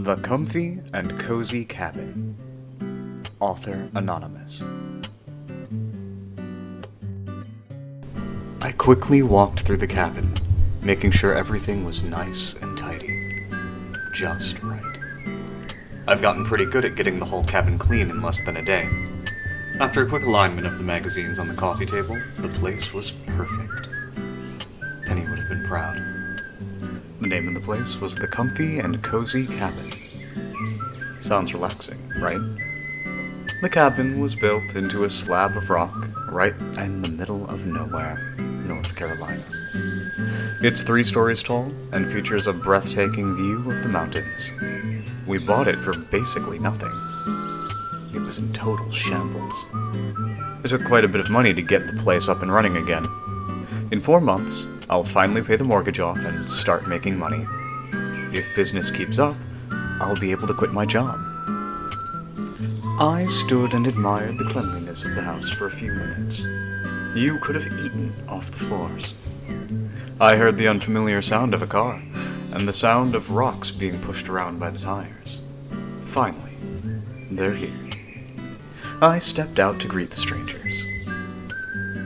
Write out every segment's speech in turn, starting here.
The Comfy and Cozy Cabin. Author Anonymous. I quickly walked through the cabin, making sure everything was nice and tidy. Just right. I've gotten pretty good at getting the whole cabin clean in less than a day. After a quick alignment of the magazines on the coffee table, the place was perfect. Penny would have been proud. The name of the place was The Comfy and Cozy Cabin. Sounds relaxing, right? The cabin was built into a slab of rock right in the middle of nowhere, North Carolina. It's 3 stories tall and features a breathtaking view of the mountains. We bought it for basically nothing. It was in total shambles. It took quite a bit of money to get the place up and running again. In 4 months, I'll finally pay the mortgage off and start making money. If business keeps up, I'll be able to quit my job. I stood and admired the cleanliness of the house for a few minutes. You could have eaten off the floors. I heard the unfamiliar sound of a car, and the sound of rocks being pushed around by the tires. Finally, they're here. I stepped out to greet the strangers.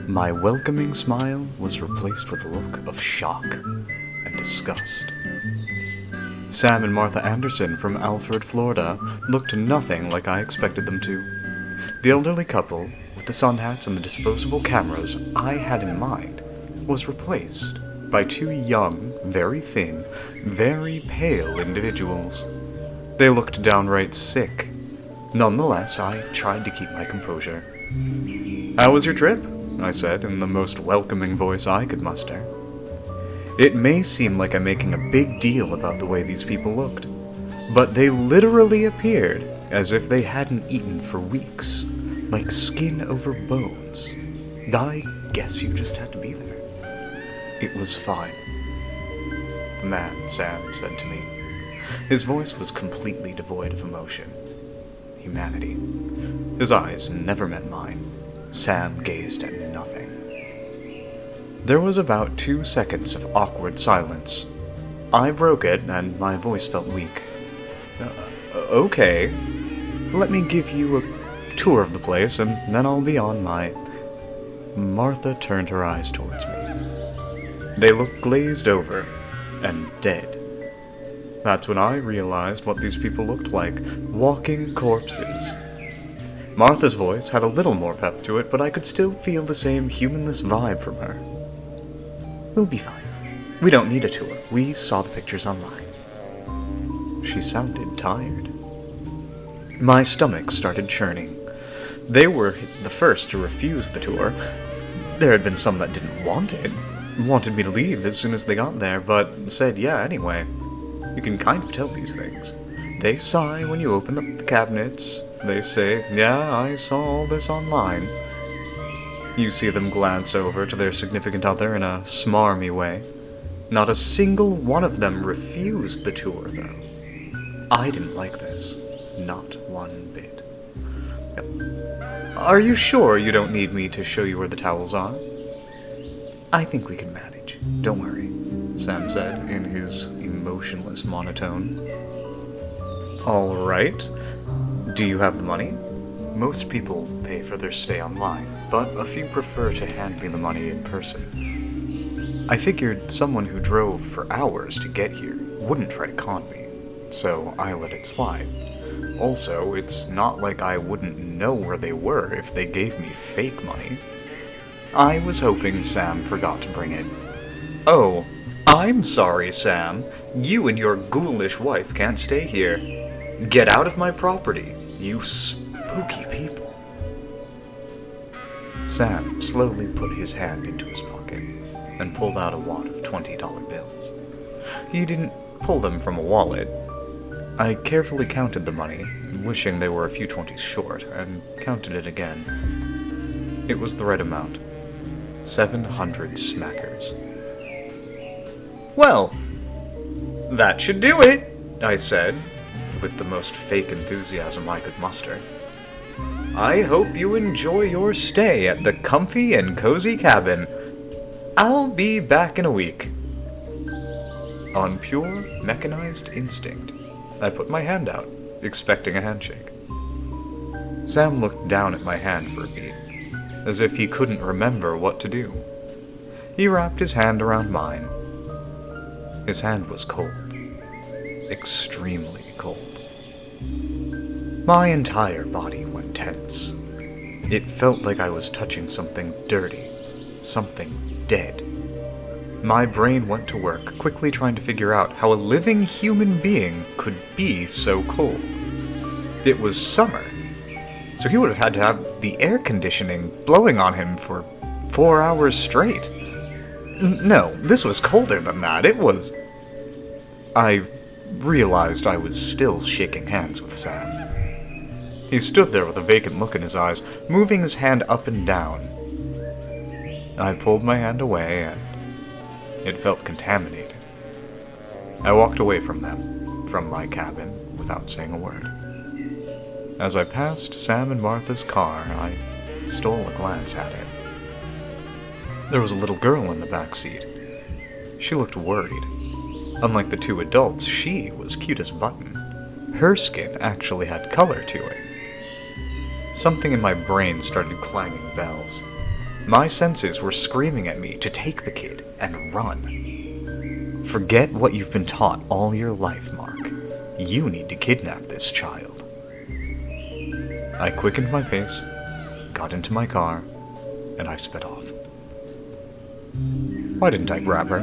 My welcoming smile was replaced with a look of shock and disgust. Sam and Martha Anderson from Alfred, Florida, looked nothing like I expected them to. The elderly couple, with the sun hats and the disposable cameras I had in mind, was replaced by 2 young, very thin, very pale individuals. They looked downright sick. Nonetheless, I tried to keep my composure. "How was your trip?" I said in the most welcoming voice I could muster. It may seem like I'm making a big deal about the way these people looked, but they literally appeared as if they hadn't eaten for weeks, like skin over bones. I guess you just had to be there. It was fine. The man, Sam, said to me. His voice was completely devoid of emotion. Humanity. His eyes never met mine. Sam gazed at nothing. There was about 2 seconds of awkward silence. I broke it, and my voice felt weak. Okay. Let me give you a tour of the place, and then I'll be on my... Martha turned her eyes towards me. They looked glazed over and dead. That's when I realized what these people looked like, walking corpses. Martha's voice had a little more pep to it, but I could still feel the same humanless vibe from her. "We'll be fine. We don't need a tour. We saw the pictures online." She sounded tired. My stomach started churning. They were the first to refuse the tour. There had been some that didn't want it, wanted me to leave as soon as they got there, but said yeah anyway. You can kind of tell these things. They sigh when you open the cabinets. They say, "Yeah, I saw all this online." You see them glance over to their significant other in a smarmy way. Not a single one of them refused the tour, though. I didn't like this. Not one bit. "Are you sure you don't need me to show you where the towels are?" "I think we can manage. Don't worry," Sam said in his emotionless monotone. "All right. Do you have the money?" Most people pay for their stay online, but a few prefer to hand me the money in person. I figured someone who drove for hours to get here wouldn't try to con me, so I let it slide. Also, it's not like I wouldn't know where they were if they gave me fake money. I was hoping Sam forgot to bring it. "Oh, I'm sorry, Sam. You and your ghoulish wife can't stay here. Get out of my property, you spooky people." Sam slowly put his hand into his pocket and pulled out a wad of $20 bills. He didn't pull them from a wallet. I carefully counted the money, wishing they were a few 20s short, and counted it again. It was the right amount. 700 smackers. "Well, that should do it," I said, with the most fake enthusiasm I could muster. "I hope you enjoy your stay at the Comfy and Cozy Cabin. I'll be back in a week." On pure mechanized instinct, I put my hand out, expecting a handshake. Sam looked down at my hand for a beat, as if he couldn't remember what to do. He wrapped his hand around mine. His hand was cold. Extremely cold. My entire body went tense. It felt like I was touching something dirty, something dead. My brain went to work, quickly trying to figure out how a living human being could be so cold. It was summer, so he would have had to have the air conditioning blowing on him for 4 hours straight. No, this was colder than that. It was... I realized I was still shaking hands with Sam. He stood there with a vacant look in his eyes, moving his hand up and down. I pulled my hand away, and it felt contaminated. I walked away from them, from my cabin, without saying a word. As I passed Sam and Martha's car, I stole a glance at it. There was a little girl in the back seat. She looked worried. Unlike the two adults, she was cute as a button. Her skin actually had color to it. Something in my brain started clanging bells. My senses were screaming at me to take the kid and run. Forget what you've been taught all your life, Mark. You need to kidnap this child. I quickened my pace, got into my car, and I sped off. Why didn't I grab her?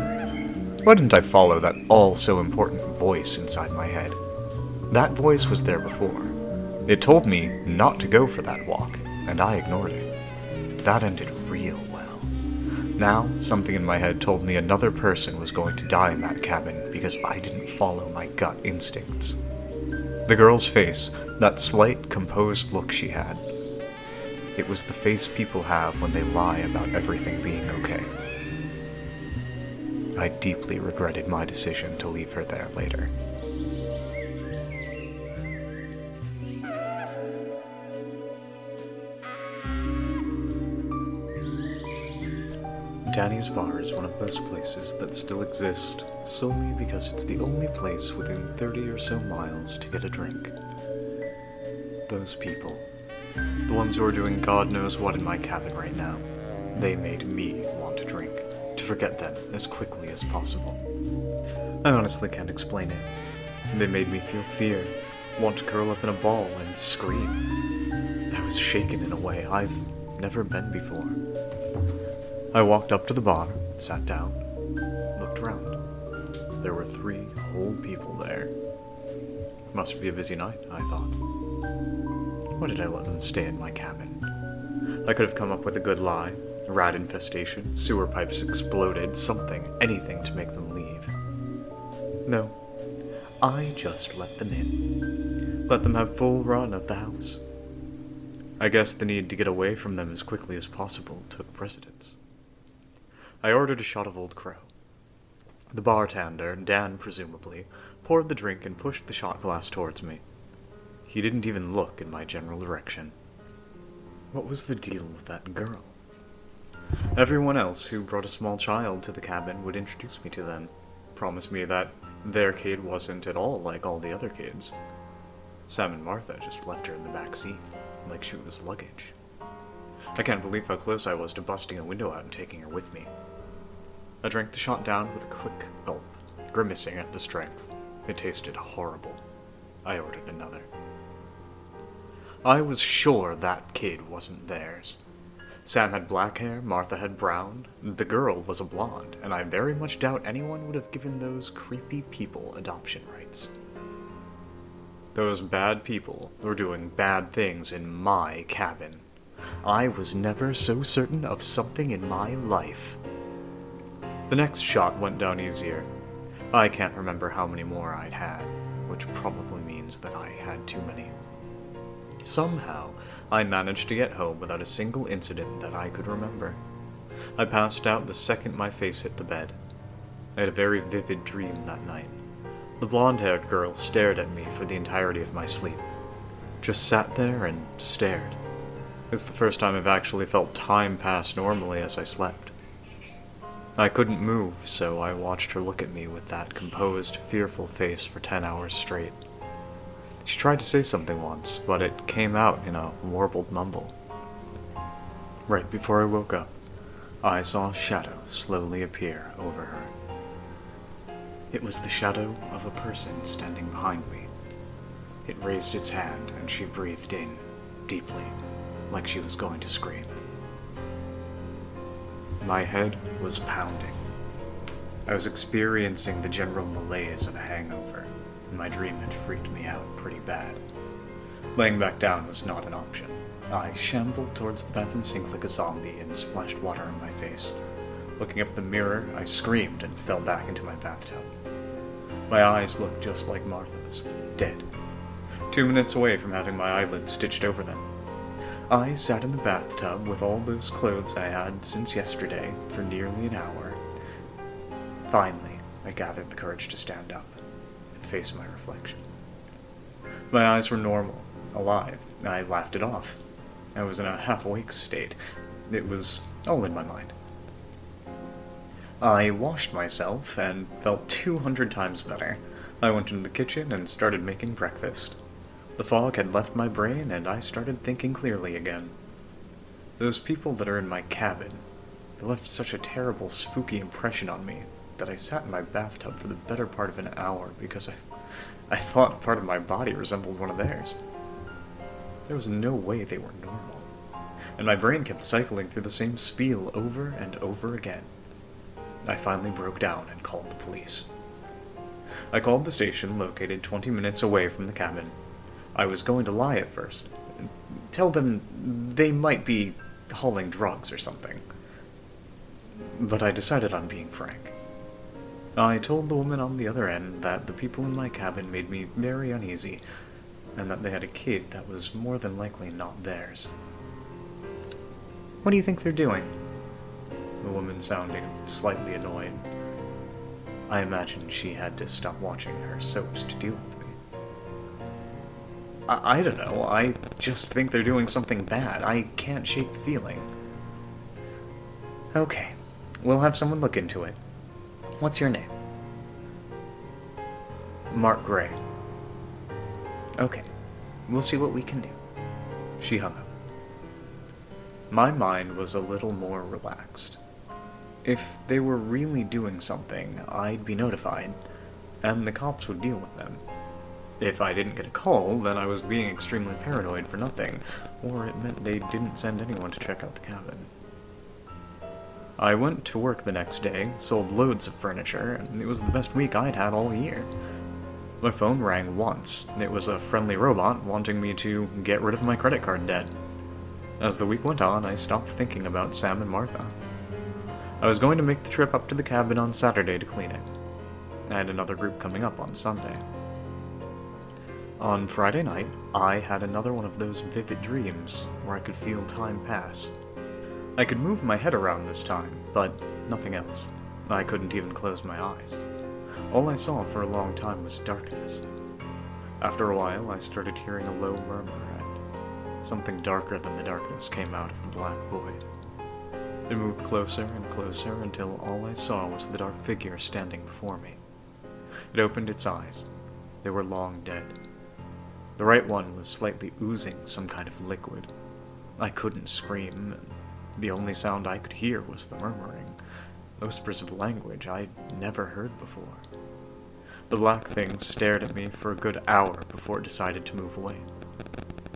Why didn't I follow that all-so-important voice inside my head? That voice was there before. It told me not to go for that walk, and I ignored it. That ended real well. Now, something in my head told me another person was going to die in that cabin because I didn't follow my gut instincts. The girl's face, that slight, composed look she had. It was the face people have when they lie about everything being okay. I deeply regretted my decision to leave her there later. Danny's Bar is one of those places that still exist solely because it's the only place within 30 or so miles to get a drink. Those people, the ones who are doing God knows what in my cabin right now, they made me want to drink, to forget them as quickly as possible. I honestly can't explain it. They made me feel fear, want to curl up in a ball and scream. I was shaken in a way I've never been before. I walked up to the bar, sat down, looked around. There were 3 whole people there. Must be a busy night, I thought. Why did I let them stay in my cabin? I could have come up with a good lie. Rat infestation, sewer pipes exploded, something, anything to make them leave. No, I just let them in. Let them have full run of the house. I guess the need to get away from them as quickly as possible took precedence. I ordered a shot of Old Crow. The bartender, Dan presumably, poured the drink and pushed the shot glass towards me. He didn't even look in my general direction. What was the deal with that girl? Everyone else who brought a small child to the cabin would introduce me to them, promise me that their kid wasn't at all like all the other kids. Sam and Martha just left her in the back seat, like she was luggage. I can't believe how close I was to busting a window out and taking her with me. I drank the shot down with a quick gulp, grimacing at the strength. It tasted horrible. I ordered another. I was sure that kid wasn't theirs. Sam had black hair, Martha had brown, the girl was a blonde, and I very much doubt anyone would have given those creepy people adoption rights. Those bad people were doing bad things in my cabin. I was never so certain of something in my life. The next shot went down easier. I can't remember how many more I'd had, which probably means that I had too many. Somehow, I managed to get home without a single incident that I could remember. I passed out the second my face hit the bed. I had a very vivid dream that night. The blonde-haired girl stared at me for the entirety of my sleep. Just sat there and stared. It's the first time I've actually felt time pass normally as I slept. I couldn't move, so I watched her look at me with that composed, fearful face for 10 hours straight. She tried to say something once, but it came out in a warbled mumble. Right before I woke up, I saw a shadow slowly appear over her. It was the shadow of a person standing behind me. It raised its hand and she breathed in, deeply, like she was going to scream. My head was pounding. I was experiencing the general malaise of a hangover, and my dream had freaked me out pretty bad. Laying back down was not an option. I shambled towards the bathroom sink like a zombie and splashed water in my face. Looking up at the mirror, I screamed and fell back into my bathtub. My eyes looked just like Martha's, dead. 2 minutes away from having my eyelids stitched over them. I sat in the bathtub with all those clothes I had since yesterday for nearly an hour. Finally, I gathered the courage to stand up and face my reflection. My eyes were normal, alive. I laughed it off. I was in a half-awake state. It was all in my mind. I washed myself and felt 200 times better. I went into the kitchen and started making breakfast. The fog had left my brain and I started thinking clearly again. Those people that are in my cabin, they left such a terrible, spooky impression on me that I sat in my bathtub for the better part of an hour because I thought part of my body resembled one of theirs. There was no way they were normal, and my brain kept cycling through the same spiel over and over again. I finally broke down and called the police. I called the station located 20 minutes away from the cabin. I was going to lie at first. Tell them they might be hauling drugs or something. But I decided on being frank. I told the woman on the other end that the people in my cabin made me very uneasy, and that they had a kid that was more than likely not theirs. What do you think they're doing? The woman sounded slightly annoyed. I imagined she had to stop watching her soaps to deal with me. I don't know, I just think they're doing something bad. I can't shake the feeling. Okay, we'll have someone look into it. What's your name? Mark Gray. Okay, we'll see what we can do. She hung up. My mind was a little more relaxed. If they were really doing something, I'd be notified, and the cops would deal with them. If I didn't get a call, then I was being extremely paranoid for nothing, or it meant they didn't send anyone to check out the cabin. I went to work the next day, sold loads of furniture, and it was the best week I'd had all year. My phone rang once. It was a friendly robot wanting me to get rid of my credit card debt. As the week went on, I stopped thinking about Sam and Martha. I was going to make the trip up to the cabin on Saturday to clean it. I had another group coming up on Sunday. On Friday night, I had another one of those vivid dreams where I could feel time pass. I could move my head around this time, but nothing else. I couldn't even close my eyes. All I saw for a long time was darkness. After a while, I started hearing a low murmur, and something darker than the darkness came out of the black void. It moved closer and closer until all I saw was the dark figure standing before me. It opened its eyes. They were long dead. The right one was slightly oozing some kind of liquid. I couldn't scream, and the only sound I could hear was the murmuring, whispers of language I'd never heard before. The black thing stared at me for a good hour before it decided to move away.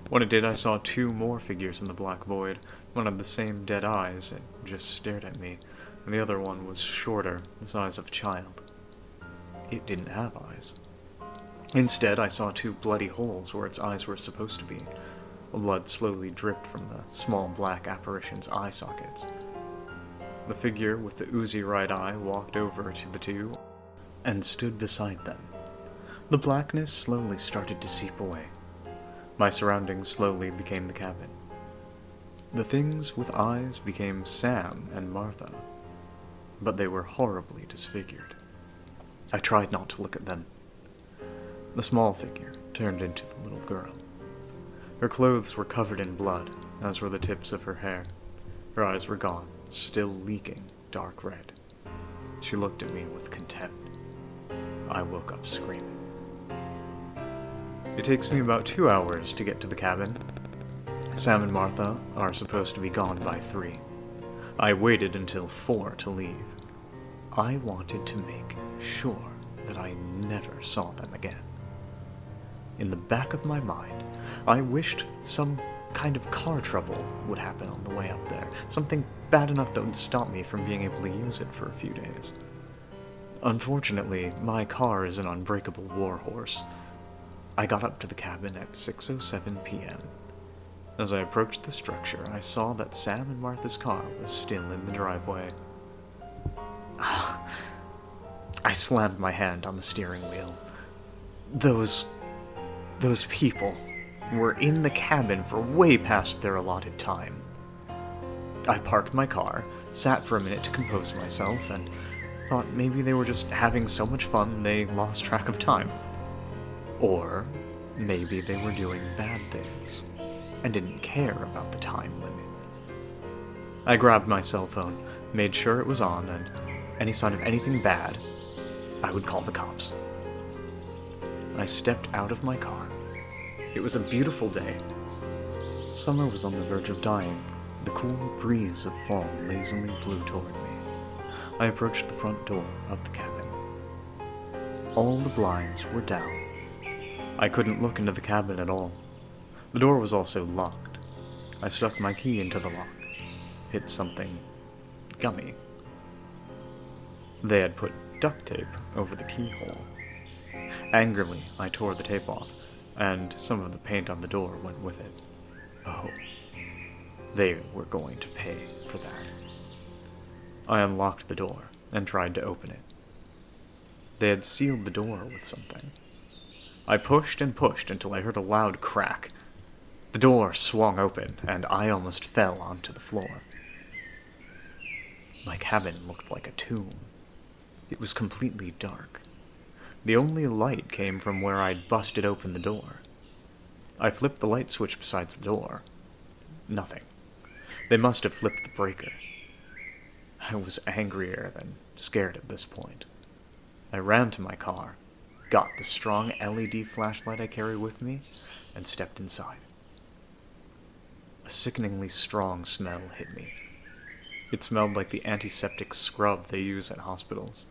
When it did, I saw two more figures in the black void. One had the same dead eyes, it just stared at me, and the other one was shorter, the size of a child. It didn't have eyes. Instead, I saw two bloody holes where its eyes were supposed to be. Blood slowly dripped from the small black apparition's eye sockets. The figure with the oozy right eye walked over to the two and stood beside them. The blackness slowly started to seep away. My surroundings slowly became the cabin. The things with eyes became Sam and Martha, but they were horribly disfigured. I tried not to look at them. The small figure turned into the little girl. Her clothes were covered in blood, as were the tips of her hair. Her eyes were gone, still leaking dark red. She looked at me with contempt. I woke up screaming. It takes me about 2 hours to get to the cabin. Sam and Martha are supposed to be gone by 3. I waited until 4 to leave. I wanted to make sure that I never saw them again. In the back of my mind, I wished some kind of car trouble would happen on the way up there, something bad enough that would stop me from being able to use it for a few days. Unfortunately, my car is an unbreakable warhorse. I got up to the cabin at 6:07 p.m. As I approached the structure, I saw that Sam and Martha's car was still in the driveway. I slammed my hand on the steering wheel. Those people were in the cabin for way past their allotted time. I parked my car, sat for a minute to compose myself, and thought maybe they were just having so much fun they lost track of time. Or maybe they were doing bad things and didn't care about the time limit. I grabbed my cell phone, made sure it was on, and any sign of anything bad, I would call the cops. I stepped out of my car. It was a beautiful day. Summer was on the verge of dying. The cool breeze of fall lazily blew toward me. I approached the front door of the cabin. All the blinds were down. I couldn't look into the cabin at all. The door was also locked. I stuck my key into the lock. Hit something gummy. They had put duct tape over the keyhole. Angrily, I tore the tape off, and some of the paint on the door went with it. Oh, they were going to pay for that. I unlocked the door and tried to open it. They had sealed the door with something. I pushed and pushed until I heard a loud crack. The door swung open, and I almost fell onto the floor. My cabin looked like a tomb. It was completely dark. The only light came from where I'd busted open the door. I flipped the light switch beside the door. Nothing. They must have flipped the breaker. I was angrier than scared at this point. I ran to my car, got the strong LED flashlight I carry with me, and stepped inside. A sickeningly strong smell hit me. It smelled like the antiseptic scrub they use at hospitals.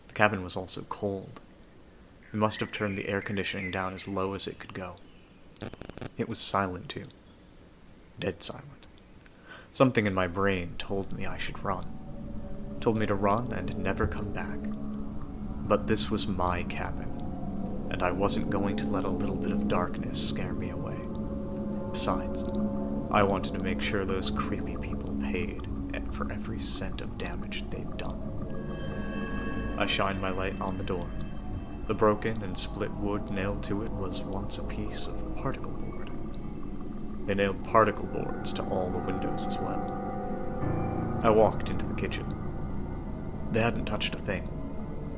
The cabin was also cold. They must have turned the air conditioning down as low as it could go. It was silent, too. Dead silent. Something in my brain told me I should run. Told me to run and never come back. But this was my cabin, and I wasn't going to let a little bit of darkness scare me away. Besides, I wanted to make sure those creepy people paid for every cent of damage they'd done. I shined my light on the door. The broken and split wood nailed to it was once a piece of particle board. They nailed particle boards to all the windows as well. I walked into the kitchen. They hadn't touched a thing.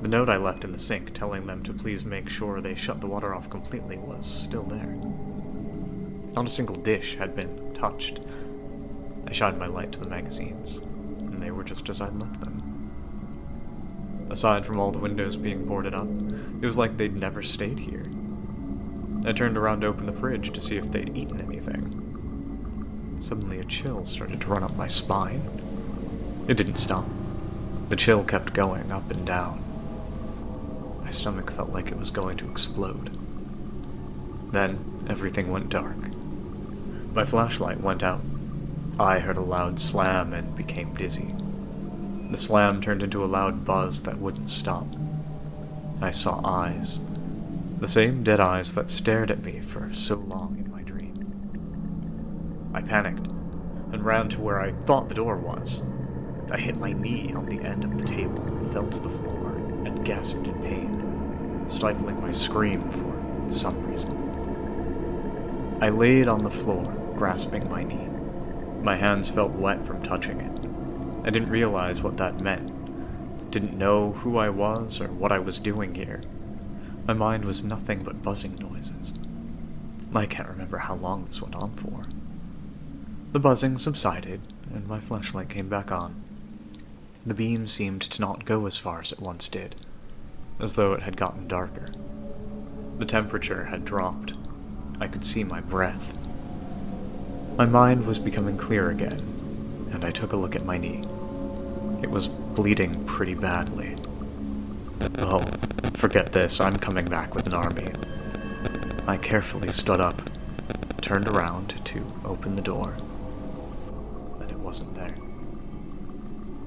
The note I left in the sink telling them to please make sure they shut the water off completely was still there. Not a single dish had been touched. I shined my light to the magazines, and they were just as I'd left them. Aside from all the windows being boarded up, it was like they'd never stayed here. I turned around to open the fridge to see if they'd eaten anything. Suddenly a chill started to run up my spine. It didn't stop. The chill kept going up and down. My stomach felt like it was going to explode. Then everything went dark. My flashlight went out. I heard a loud slam and became dizzy. The slam turned into a loud buzz that wouldn't stop. I saw eyes. The same dead eyes that stared at me for so long in my dream. I panicked and ran to where I thought the door was. I hit my knee on the end of the table, fell to the floor, and gasped in pain, stifling my scream for some reason. I laid on the floor, grasping my knee. My hands felt wet from touching it. I didn't realize what that meant. Didn't know who I was or what I was doing here. My mind was nothing but buzzing noises. I can't remember how long this went on for. The buzzing subsided, and my flashlight came back on. The beam seemed to not go as far as it once did, as though it had gotten darker. The temperature had dropped. I could see my breath. My mind was becoming clear again, and I took a look at my knee. It was bleeding pretty badly. Oh, forget this, I'm coming back with an army. I carefully stood up, turned around to open the door, and it wasn't there.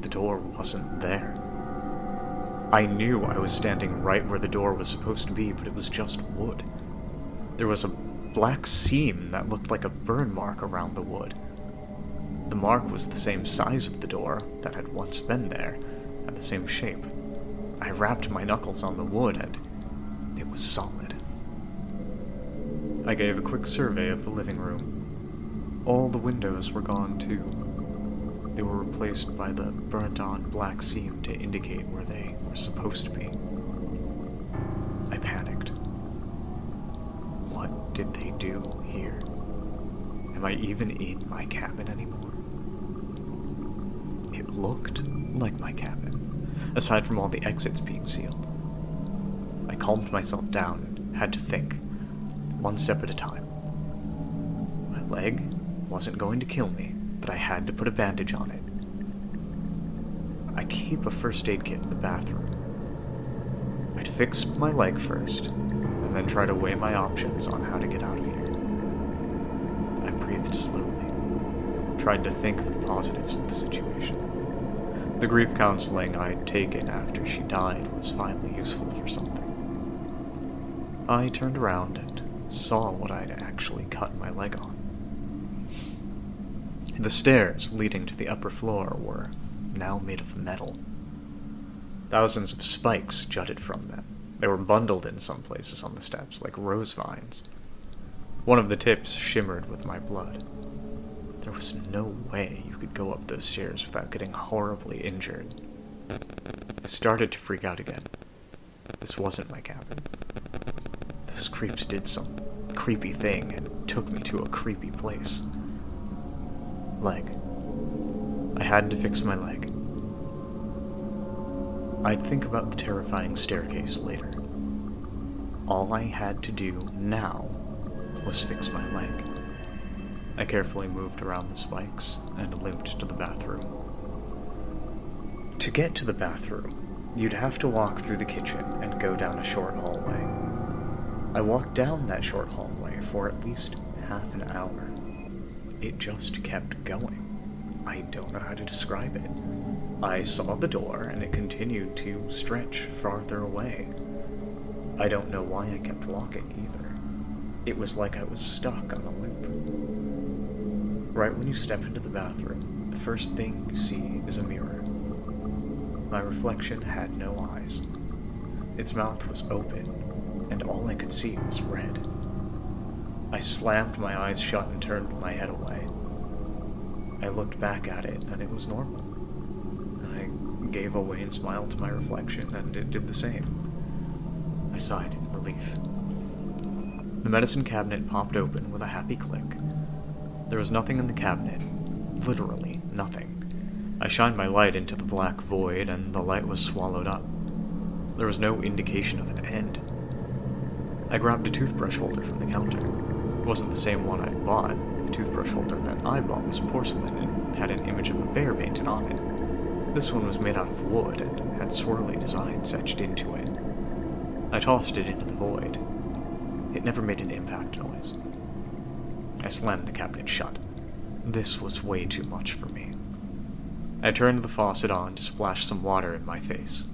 The door wasn't there. I knew I was standing right where the door was supposed to be, but it was just wood. There was a black seam that looked like a burn mark around the wood. The mark was the same size of the door that had once been there, and the same shape. I rapped my knuckles on the wood, and it was solid. I gave a quick survey of the living room. All the windows were gone, too. They were replaced by the burnt-on black seam to indicate where they were supposed to be. I panicked. What did they do here? Am I even in my cabin anymore? It looked like my cabin, aside from all the exits being sealed. I calmed myself down and had to think, one step at a time. My leg wasn't going to kill me, but I had to put a bandage on it. I keep a first aid kit in the bathroom. I'd fix my leg first, and then try to weigh my options on how to get out of here. I breathed slowly, tried to think of the positives of the situation. The grief counseling I'd taken after she died was finally useful for something. I turned around and saw what I'd actually cut my leg on. The stairs leading to the upper floor were now made of metal. Thousands of spikes jutted from them. They were bundled in some places on the steps, like rose vines. One of the tips shimmered with my blood. There was no way you could go up those stairs without getting horribly injured. I started to freak out again. This wasn't my cabin. Those creeps did some creepy thing and took me to a creepy place. Leg. I had to fix my leg. I'd think about the terrifying staircase later. All I had to do now was fix my leg. I carefully moved around the spikes and limped to the bathroom. To get to the bathroom, you'd have to walk through the kitchen and go down a short hallway. I walked down that short hallway for at least half an hour. It just kept going. I don't know how to describe it. I saw the door, and it continued to stretch farther away. I don't know why I kept walking, either. It was like I was stuck on a loop. Right when you step into the bathroom, the first thing you see is a mirror. My reflection had no eyes. Its mouth was open, and all I could see was red. I slammed my eyes shut and turned my head away. I looked back at it, and it was normal. I gave a wan smile to my reflection, and it did the same. I sighed in relief. The medicine cabinet popped open with a happy click. There was nothing in the cabinet. Literally nothing. I shined my light into the black void, and the light was swallowed up. There was no indication of an end. I grabbed a toothbrush holder from the counter. It wasn't the same one I'd bought. The toothbrush holder that I bought was porcelain and had an image of a bear painted on it. This one was made out of wood and had swirly designs etched into it. I tossed it into the void. It never made an impact noise. I slammed the cabinet shut. This was way too much for me. I turned the faucet on to splash some water in my face.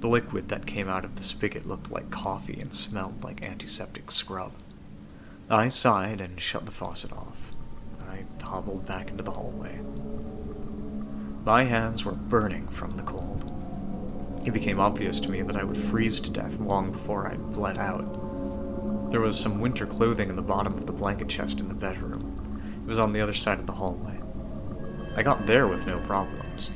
The liquid that came out of the spigot looked like coffee and smelled like antiseptic scrub. I sighed and shut the faucet off. I hobbled back into the hallway. My hands were burning from the cold. It became obvious to me that I would freeze to death long before I bled out. There was some winter clothing in the bottom of the blanket chest in the bedroom. It was on the other side of the hallway. I got there with no problems.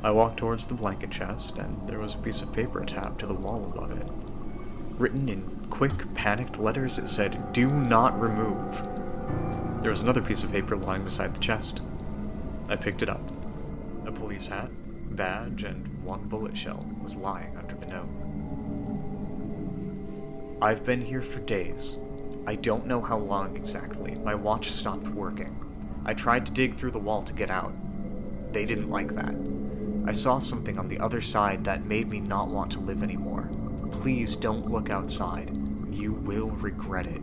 I walked towards the blanket chest, and there was a piece of paper tacked to the wall above it. Written in quick, panicked letters, it said, "Do not remove." There was another piece of paper lying beside the chest. I picked it up. A police hat, badge, and one bullet shell was lying under the note. I've been here for days. I don't know how long exactly. My watch stopped working. I tried to dig through the wall to get out. They didn't like that. I saw something on the other side that made me not want to live anymore. Please don't look outside. You will regret it.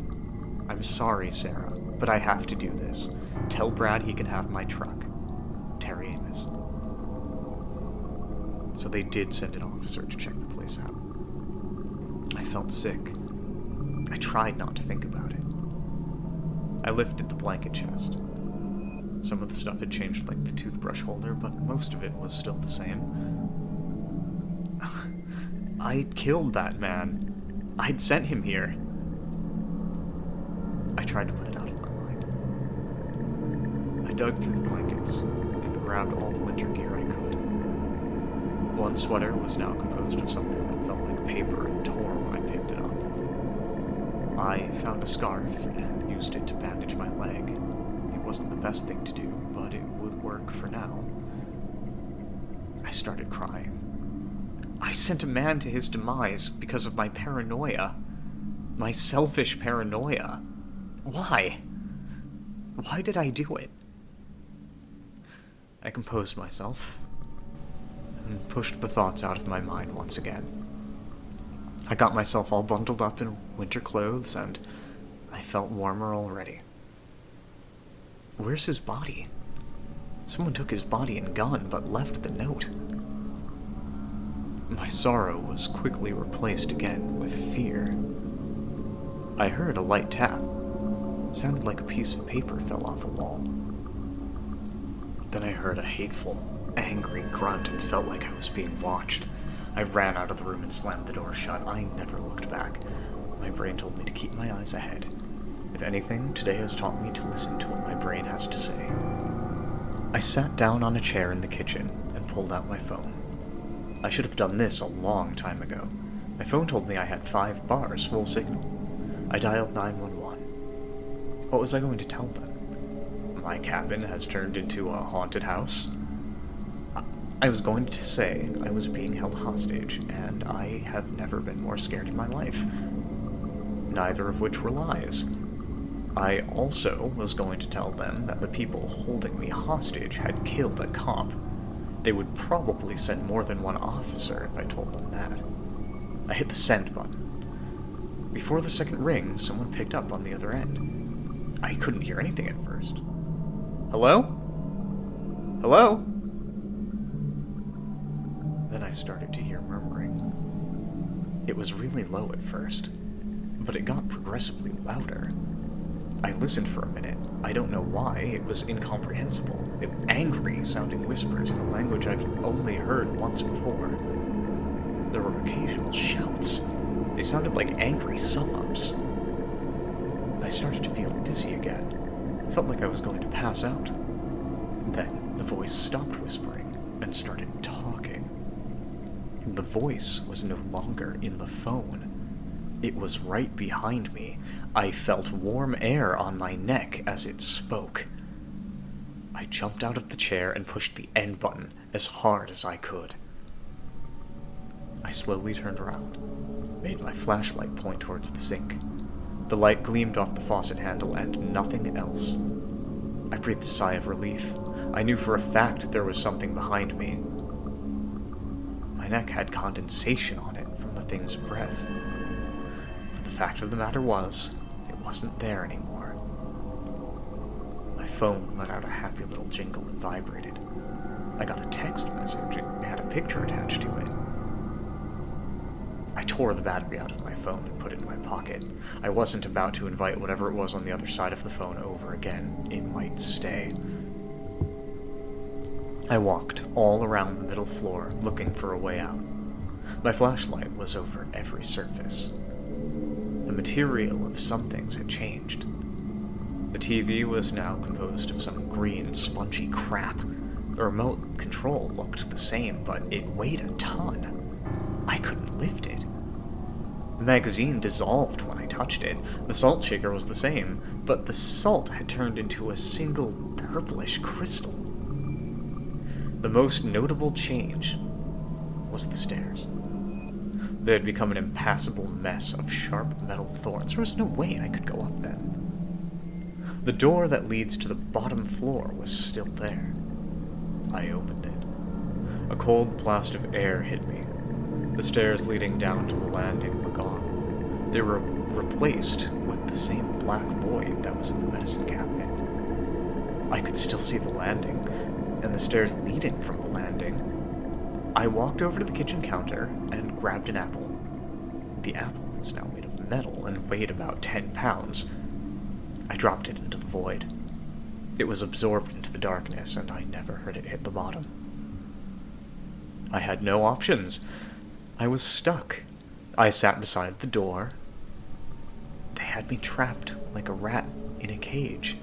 I'm sorry, Sarah, but I have to do this. Tell Brad he can have my truck. Terry Amos. So they did send an officer to check the place out. I felt sick. I tried not to think about it. I lifted the blanket chest. Some of the stuff had changed, like the toothbrush holder, but most of it was still the same. I'd killed that man. I'd sent him here. I tried to put it out of my mind. I dug through the blankets and grabbed all the winter gear I could. One sweater was now composed of something that felt like paper and tore when I picked it up. I found a scarf and used it to bandage my leg. It wasn't the best thing to do, but it would work for now. I started crying. I sent a man to his demise because of my paranoia. My selfish paranoia. Why? Why did I do it? I composed myself and pushed the thoughts out of my mind once again. I got myself all bundled up in winter clothes, and I felt warmer already. Where's his body? Someone took his body and gun, but left the note. My sorrow was quickly replaced again with fear. I heard a light tap. It sounded like a piece of paper fell off a wall. Then I heard a hateful, angry grunt and felt like I was being watched. I ran out of the room and slammed the door shut. I never looked back. My brain told me to keep my eyes ahead. If anything, today has taught me to listen to what my brain has to say. I sat down on a chair in the kitchen and pulled out my phone. I should have done this a long time ago. My phone told me I had 5 bars full signal. I dialed 911. What was I going to tell them? My cabin has turned into a haunted house? I was going to say I was being held hostage, and I have never been more scared in my life. Neither of which were lies. I also was going to tell them that the people holding me hostage had killed a cop. They would probably send more than one officer if I told them that. I hit the send button. Before the second ring, someone picked up on the other end. I couldn't hear anything at first. Hello? Hello? Then I started to hear murmuring. It was really low at first, but it got progressively louder. I listened for a minute. I don't know why. It was incomprehensible. Angry sounding whispers in a language I've only heard once before. There were occasional shouts. They sounded like angry sum-ups. I started to feel dizzy again. I felt like I was going to pass out. Then the voice stopped whispering and started talking. The voice was no longer in the phone. It was right behind me. I felt warm air on my neck as it spoke. I jumped out of the chair and pushed the end button as hard as I could. I slowly turned around, made my flashlight point towards the sink. The light gleamed off the faucet handle and nothing else. I breathed a sigh of relief. I knew for a fact there was something behind me. My neck had condensation on it from the thing's breath. But the fact of the matter was, it wasn't there anymore. My phone let out a happy little jingle and vibrated. I got a text message. It had a picture attached to it. I tore the battery out of my phone and put it in my pocket. I wasn't about to invite whatever it was on the other side of the phone over again. It might stay. I walked all around the middle floor, looking for a way out. My flashlight was over every surface. The material of some things had changed. The TV was now composed of some green, spongy crap. The remote control looked the same, but it weighed a ton. I couldn't lift it. The magazine dissolved when I touched it. The salt shaker was the same, but the salt had turned into a single purplish crystal. The most notable change was the stairs. They had become an impassable mess of sharp metal thorns. There was no way I could go up them. The door that leads to the bottom floor was still there. I opened it. A cold blast of air hit me. The stairs leading down to the landing were gone. They were replaced with the same black void that was in the medicine cabinet. I could still see the landing, and the stairs leading from the landing. I walked over to the kitchen counter and grabbed an apple. The apple was now made of metal and weighed about 10 pounds. I dropped it into the void. It was absorbed into the darkness, and I never heard it hit the bottom. I had no options. I was stuck. I sat beside the door. They had me trapped like a rat in a cage.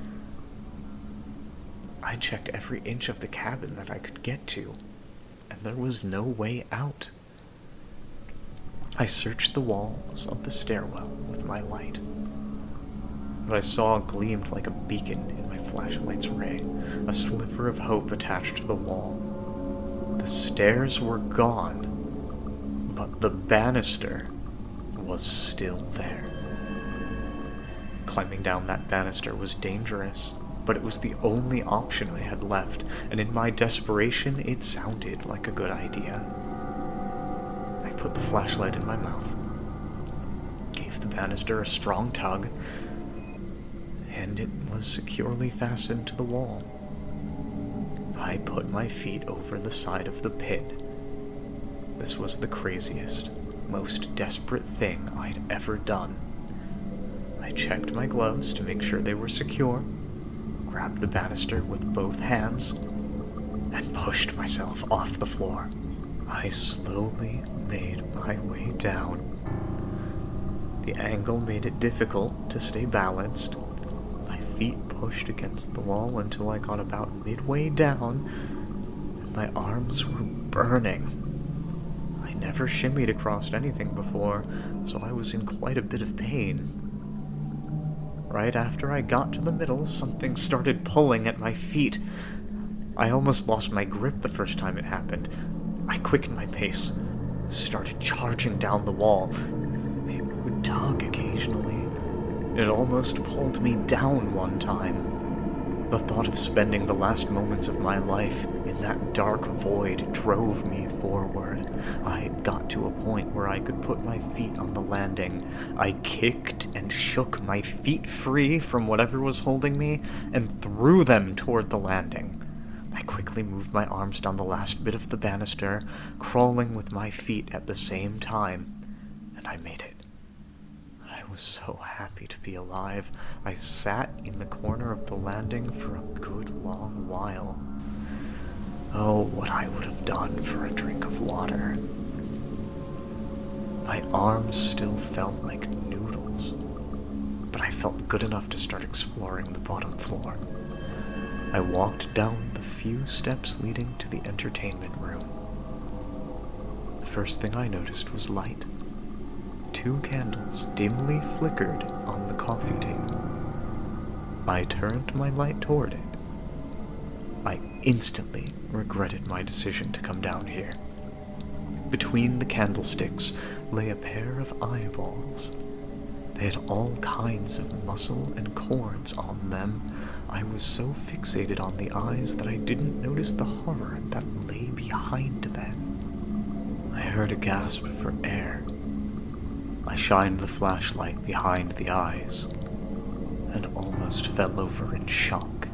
I checked every inch of the cabin that I could get to, and there was no way out. I searched the walls of the stairwell with my light. What I saw gleamed like a beacon in my flashlight's ray, a sliver of hope attached to the wall. The stairs were gone, but the banister was still there. Climbing down that banister was dangerous, but it was the only option I had left, and in my desperation, it sounded like a good idea. I put the flashlight in my mouth, gave the banister a strong tug, and it was securely fastened to the wall. I put my feet over the side of the pit. This was the craziest, most desperate thing I'd ever done. I checked my gloves to make sure they were secure, grabbed the banister with both hands, and pushed myself off the floor. I slowly made my way down. The angle made it difficult to stay balanced. My feet pushed against the wall until I got about midway down, and my arms were burning. I never shimmied across anything before, so I was in quite a bit of pain. Right after I got to the middle, something started pulling at my feet. I almost lost my grip the first time it happened. I quickened my pace, started charging down the wall. It would tug occasionally. It almost pulled me down one time. The thought of spending the last moments of my life in that dark void drove me forward. I got to a point where I could put my feet on the landing. I kicked and shook my feet free from whatever was holding me and threw them toward the landing. I quickly moved my arms down the last bit of the banister, crawling with my feet at the same time, and I made it. I was so happy to be alive. I sat in the corner of the landing for a good long while. Oh, what I would have done for a drink of water. My arms still felt like noodles, but I felt good enough to start exploring the bottom floor. I walked down the few steps leading to the entertainment room. The first thing I noticed was light. 2 candles dimly flickered on the coffee table. I turned my light toward it. I instantly regretted my decision to come down here. Between the candlesticks lay a pair of eyeballs. They had all kinds of muscle and cords on them. I was so fixated on the eyes that I didn't notice the horror that lay behind them. I heard a gasp for air. I shined the flashlight behind the eyes and almost fell over in shock.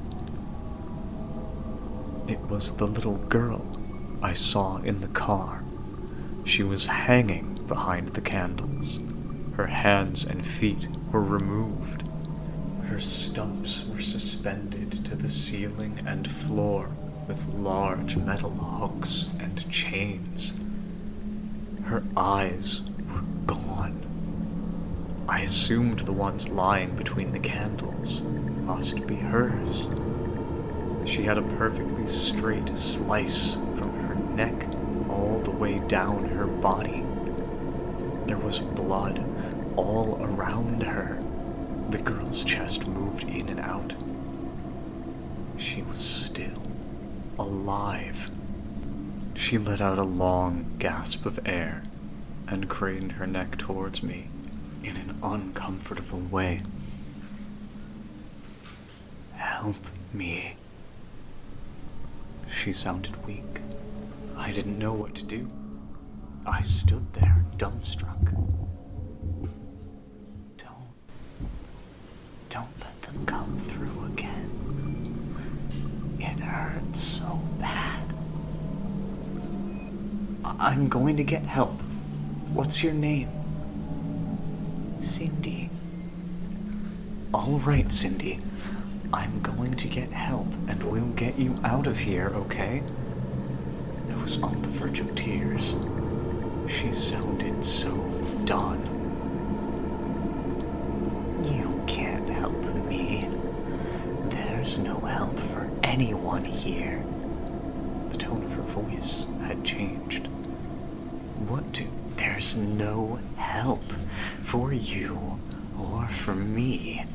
It was the little girl I saw in the car. She was hanging behind the candles. Her hands and feet were removed. Her stumps were suspended to the ceiling and floor with large metal hooks and chains. Her eyes were gone. I assumed the ones lying between the candles must be hers. She had a perfectly straight slice from her neck all the way down her body. There was blood all around her. The girl's chest moved in and out. She was still alive. She let out a long gasp of air and craned her neck towards me in an uncomfortable way. "Help me." She sounded weak. I didn't know what to do. I stood there, dumbstruck. Don't let them come through again. It hurts so bad. I'm going to get help. What's your name? Cindy. All right, Cindy. I'm going to get help, and we'll get you out of here, okay? I was on the verge of tears. She sounded so done. You can't help me. There's no help for anyone here. The tone of her voice had changed. There's no help for you or for me.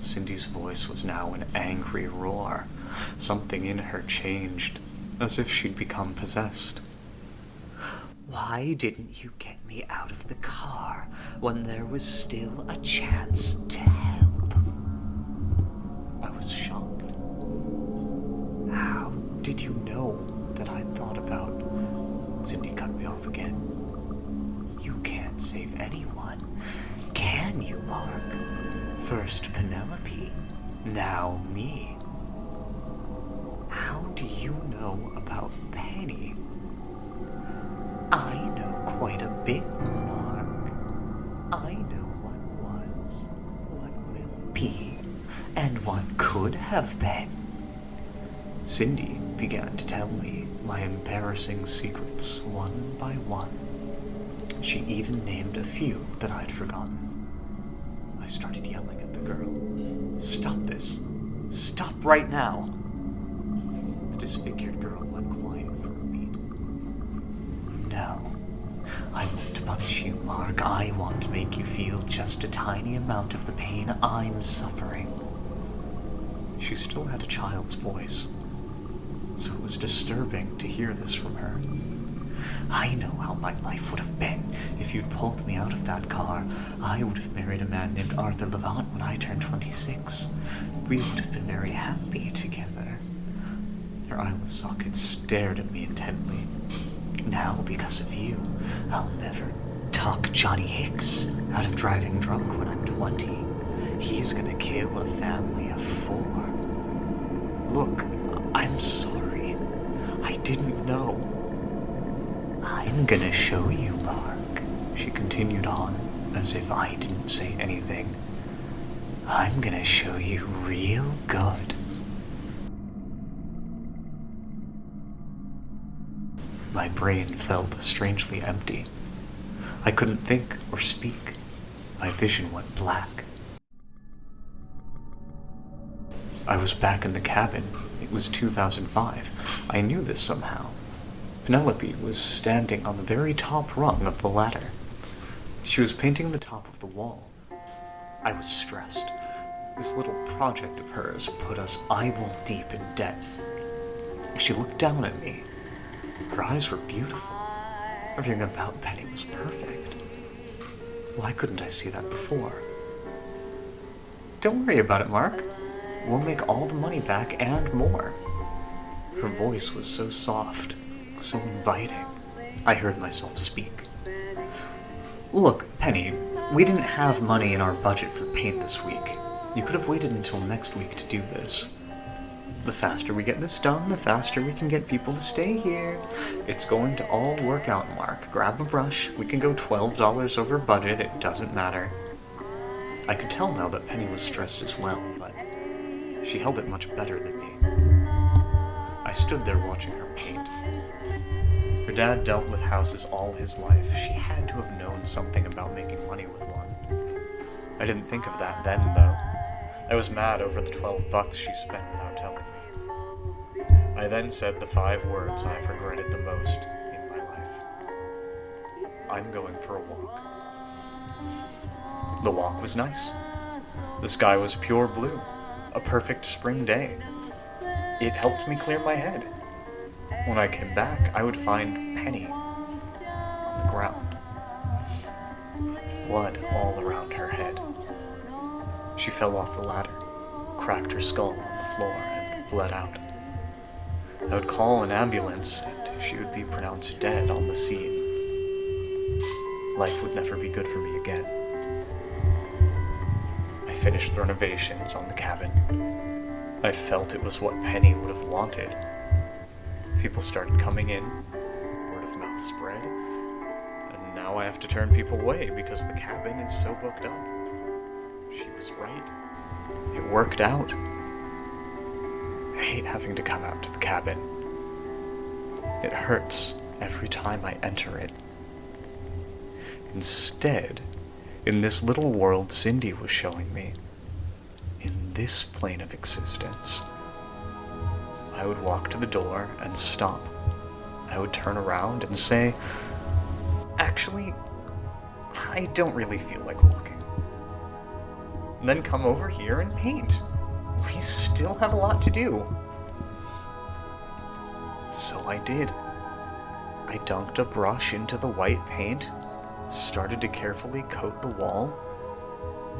Cindy's voice was now an angry roar. Something in her changed, as if she'd become possessed. Why didn't you get me out of the car when there was still a chance to help? I was shocked. How did you know that I'd thought about... Cindy cut me off again. You can't save anyone, can you, Mark? First Penelope, now me. How do you know about Penny? I know quite a bit, Mark. I know what was, what will be, and what could have been. Cindy began to tell me my embarrassing secrets one by one. She even named a few that I'd forgotten. I started yelling at the girl. Stop this. Stop right now. The disfigured girl went quiet for a beat. No. I won't punish you, Mark. I want to make you feel just a tiny amount of the pain I'm suffering. She still had a child's voice, so it was disturbing to hear this from her. I know how my life would have been if you'd pulled me out of that car. I would have married a man named Arthur Levant when I turned 26. We would have been very happy together. Her eyeless sockets stared at me intently. Now, because of you, I'll never talk Johnny Hicks out of driving drunk when I'm 20. He's gonna kill a family of 4. Look, I'm sorry. I didn't know. I'm gonna show you, Mark, she continued on, as if I didn't say anything. I'm gonna show you real good. My brain felt strangely empty. I couldn't think or speak. My vision went black. I was back in the cabin. It was 2005. I knew this somehow. Penelope was standing on the very top rung of the ladder. She was painting the top of the wall. I was stressed. This little project of hers put us eyeball deep in debt. She looked down at me. Her eyes were beautiful. Everything about Penny was perfect. Why couldn't I see that before? Don't worry about it, Mark. We'll make all the money back and more. Her voice was so soft, so inviting. I heard myself speak. Look, Penny, we didn't have money in our budget for paint this week. You could have waited until next week to do this. The faster we get this done, the faster we can get people to stay here. It's going to all work out, Mark. Grab a brush. We can go $12 over budget. It doesn't matter. I could tell now that Penny was stressed as well, but she held it much better than me. I stood there watching her paint. Her dad dealt with houses all his life. She had to have known something about making money with one. I didn't think of that then, though. I was mad over the $12 she spent without telling me. I then said the 5 words I've regretted the most in my life. I'm going for a walk. The walk was nice. The sky was pure blue, a perfect spring day. It helped me clear my head. When I came back, I would find Penny on the ground. blood all around her head. She fell off the ladder, cracked her skull on the floor, and bled out. I would call an ambulance, and she would be pronounced dead on the scene. Life would never be good for me again. I finished the renovations on the cabin. I felt it was what Penny would have wanted. People started coming in, word of mouth spread, and now I have to turn people away because the cabin is so booked up. She was right. It worked out. I hate having to come out to the cabin. It hurts every time I enter it. Instead, in this little world Cindy was showing me, in this plane of existence, I would walk to the door and stop. I would turn around and say, "Actually, I don't really feel like walking." And then come over here and paint. We still have a lot to do. So I did. I dunked a brush into the white paint, started to carefully coat the wall,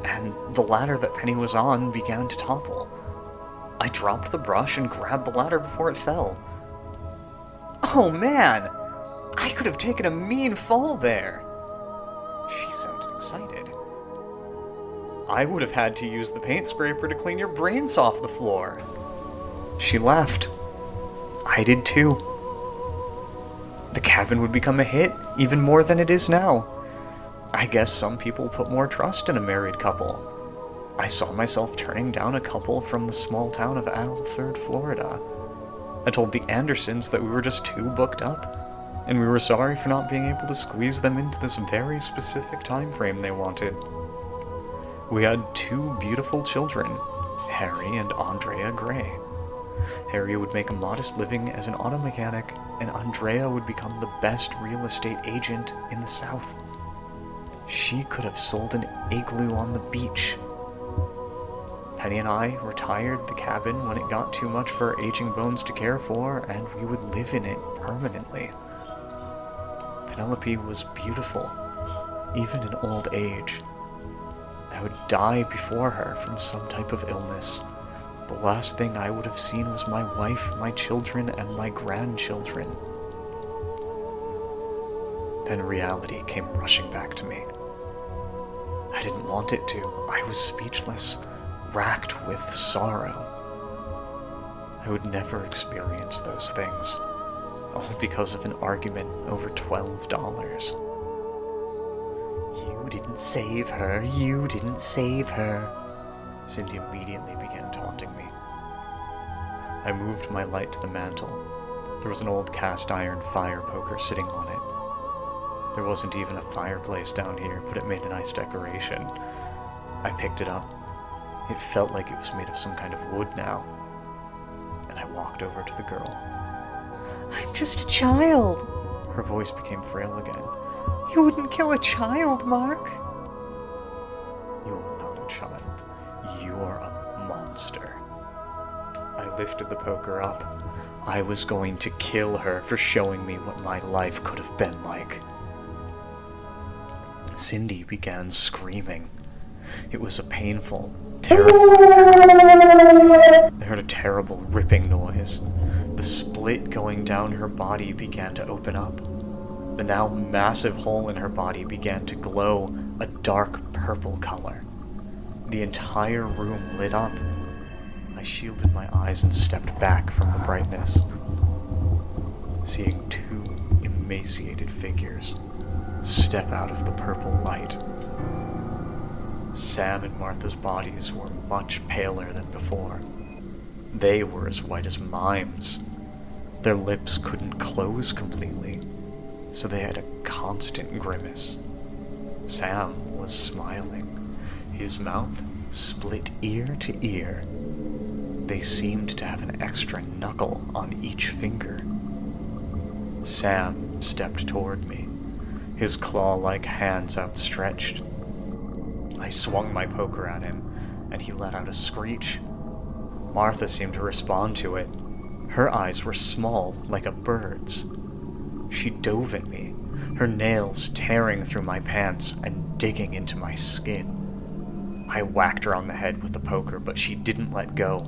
and the ladder that Penny was on began to topple. I dropped the brush and grabbed the ladder before it fell. Oh man! I could have taken a mean fall there! She sounded excited. I would have had to use the paint scraper to clean your brains off the floor. She laughed. I did too. The cabin would become a hit, even more than it is now. I guess some people put more trust in a married couple. I saw myself turning down a couple from the small town of Alford, Florida. I told the Andersons that we were just too booked up, and we were sorry for not being able to squeeze them into this very specific time frame they wanted. We had 2 beautiful children, Harry and Andrea Gray. Harry would make a modest living as an auto mechanic, and Andrea would become the best real estate agent in the South. She could have sold an igloo on the beach. Penny and I retired the cabin when it got too much for our aging bones to care for, and we would live in it permanently. Penelope was beautiful, even in old age. I would die before her from some type of illness. The last thing I would have seen was my wife, my children, and my grandchildren. Then reality came rushing back to me. I didn't want it to. I was speechless, racked with sorrow. I would never experience those things, all because of an argument over $12. You didn't save her, you didn't save her. Cindy immediately began taunting me. I moved my light to the mantel. There was an old cast iron fire poker sitting on it. There wasn't even a fireplace down here, but it made a nice decoration. I picked it up. It felt like it was made of some kind of wood now. And I walked over to the girl. "I'm just a child." Her voice became frail again. "You wouldn't kill a child, Mark." "You're not a child. You're a monster." I lifted the poker up. I was going to kill her for showing me what my life could have been like. Cindy began screaming. It was a painful, I heard a terrible ripping noise. The split going down her body began to open up. The now massive hole in her body began to glow a dark purple color. The entire room lit up. I shielded my eyes and stepped back from the brightness, seeing 2 emaciated figures step out of the purple light. Sam and Martha's bodies were much paler than before. They were as white as mimes. Their lips couldn't close completely, so they had a constant grimace. Sam was smiling, his mouth split ear to ear. They seemed to have an extra knuckle on each finger. Sam stepped toward me, his claw-like hands outstretched. I swung my poker at him, and he let out a screech. Martha seemed to respond to it. Her eyes were small, like a bird's. She dove at me, her nails tearing through my pants and digging into my skin. I whacked her on the head with the poker, but she didn't let go,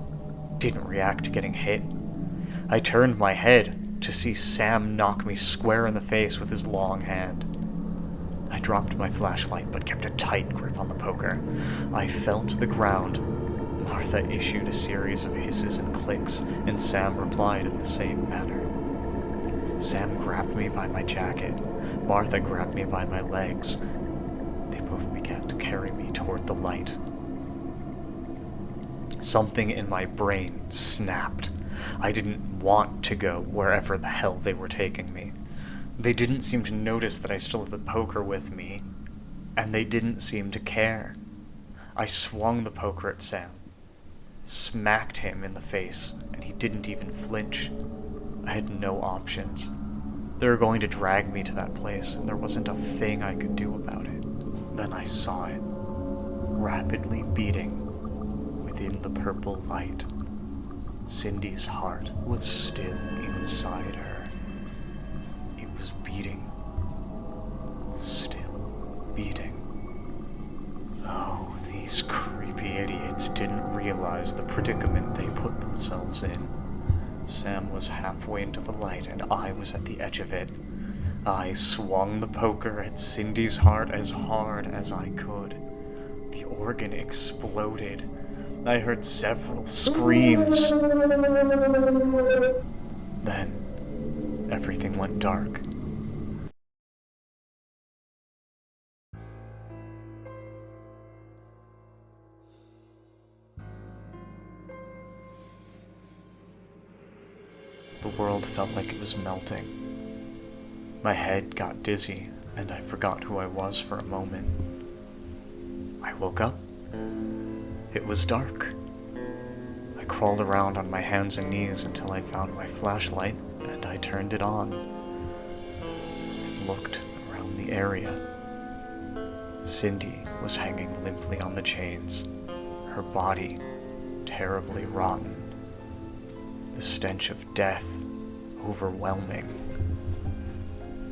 didn't react to getting hit. I turned my head to see Sam knock me square in the face with his long hand. I dropped my flashlight but kept a tight grip on the poker. I fell to the ground. Martha issued a series of hisses and clicks, and Sam replied in the same manner. Sam grabbed me by my jacket. Martha grabbed me by my legs. They both began to carry me toward the light. Something in my brain snapped. I didn't want to go wherever the hell they were taking me. They didn't seem to notice that I still had the poker with me, and they didn't seem to care. I swung the poker at Sam, smacked him in the face, and he didn't even flinch. I had no options. They were going to drag me to that place, and there wasn't a thing I could do about it. Then I saw it, rapidly beating within the purple light. Cindy's heart was still inside her. It was beating. Still beating. Oh, these creepy idiots didn't realize the predicament they put themselves in. Sam was halfway into the light, and I was at the edge of it. I swung the poker at Cindy's heart as hard as I could. The organ exploded. I heard several screams. Then, everything went dark. The world felt like it was melting. My head got dizzy, and I forgot who I was for a moment. I woke up. It was dark. I crawled around on my hands and knees until I found my flashlight, and I turned it on. I looked around the area. Cindy was hanging limply on the chains, her body terribly rotten. The stench of death overwhelming.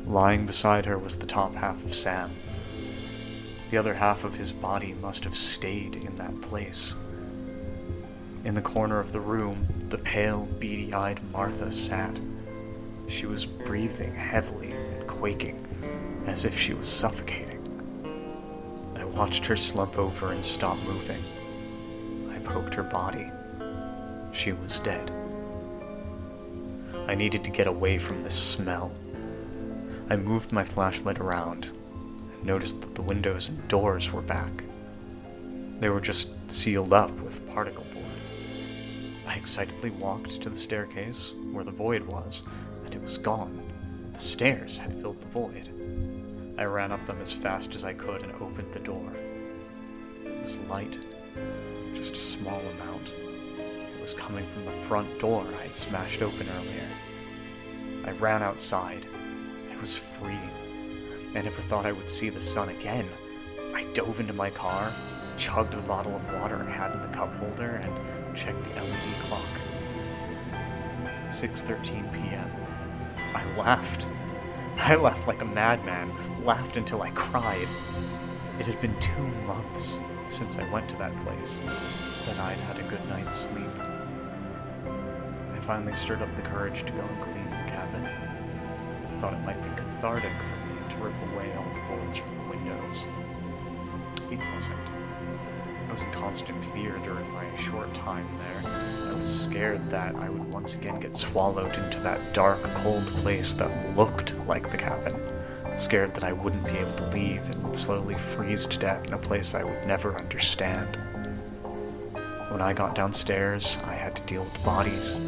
Lying beside her was the top half of Sam. The other half of his body must have stayed in that place. In the corner of the room, the pale, beady-eyed Martha sat. She was breathing heavily and quaking, as if she was suffocating. I watched her slump over and stop moving. I poked her body. She was dead. I needed to get away from this smell. I moved my flashlight around and noticed that the windows and doors were back. They were just sealed up with particle board. I excitedly walked to the staircase where the void was, and it was gone. The stairs had filled the void. I ran up them as fast as I could and opened the door. It was light, just a small amount. It was coming from the front door I had smashed open earlier. I ran outside. It was free. I never thought I would see the sun again. I dove into my car, chugged the bottle of water I had in the cup holder, and checked the LED clock. 6:13 p.m. I laughed. I laughed like a madman, laughed until I cried. It had been 2 months since I went to that place, that I'd had a good night's sleep. I finally stirred up the courage to go and clean the cabin. I thought it might be cathartic for me to rip away all the boards from the windows. It wasn't. I was in constant fear during my short time there. I was scared that I would once again get swallowed into that dark, cold place that looked like the cabin. Scared that I wouldn't be able to leave and slowly freeze to death in a place I would never understand. When I got downstairs, I had to deal with the bodies.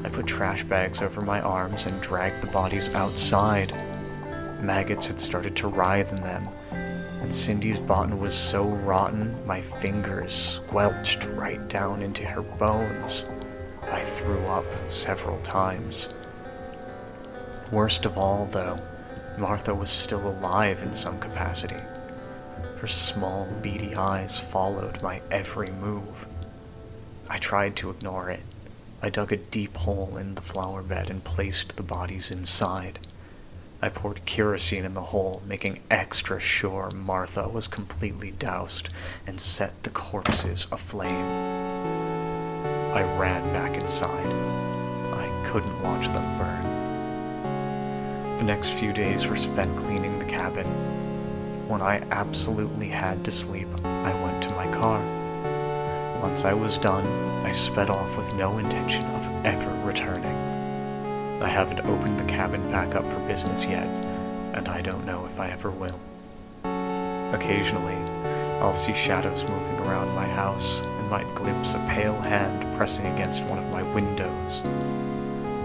I put trash bags over my arms and dragged the bodies outside. Maggots had started to writhe in them, and Cindy's bottom was so rotten, my fingers squelched right down into her bones. I threw up several times. Worst of all, though, Martha was still alive in some capacity. Her small, beady eyes followed my every move. I tried to ignore it. I dug a deep hole in the flower bed and placed the bodies inside. I poured kerosene in the hole, making extra sure Martha was completely doused, and set the corpses aflame. I ran back inside. I couldn't watch them burn. The next few days were spent cleaning the cabin. When I absolutely had to sleep, I went to my car. Once I was done, I sped off with no intention of ever returning. I haven't opened the cabin back up for business yet, and I don't know if I ever will. Occasionally, I'll see shadows moving around my house and might glimpse a pale hand pressing against one of my windows.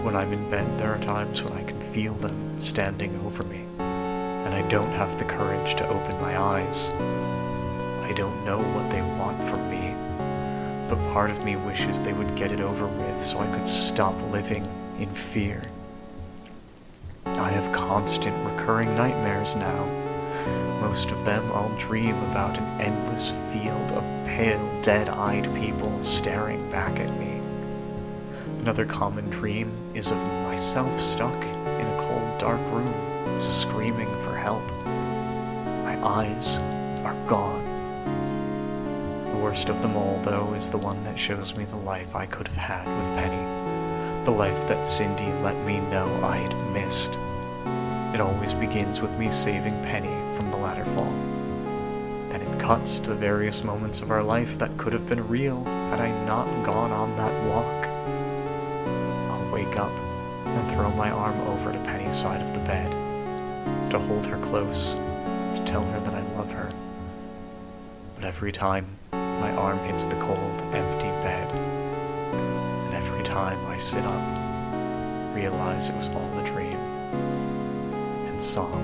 When I'm in bed, there are times when I can feel them standing over me, and I don't have the courage to open my eyes. I don't know what they want from me, but part of me wishes they would get it over with so I could stop living in fear. I have constant recurring nightmares now. Most of them I'll dream about an endless field of pale, dead-eyed people staring back at me. Another common dream is of myself stuck in a cold, dark room, screaming for help. My eyes are gone. The worst of them all, though, is the one that shows me the life I could have had with Penny. The life that Cindy let me know I'd missed. It always begins with me saving Penny from the ladder fall. Then it cuts to the various moments of our life that could have been real had I not gone on that walk. I'll wake up and throw my arm over to Penny's side of the bed, to hold her close, to tell her that I love her. But every time, my arm hits the cold, empty bed, and every time I sit up, realize it was all a dream, and sob.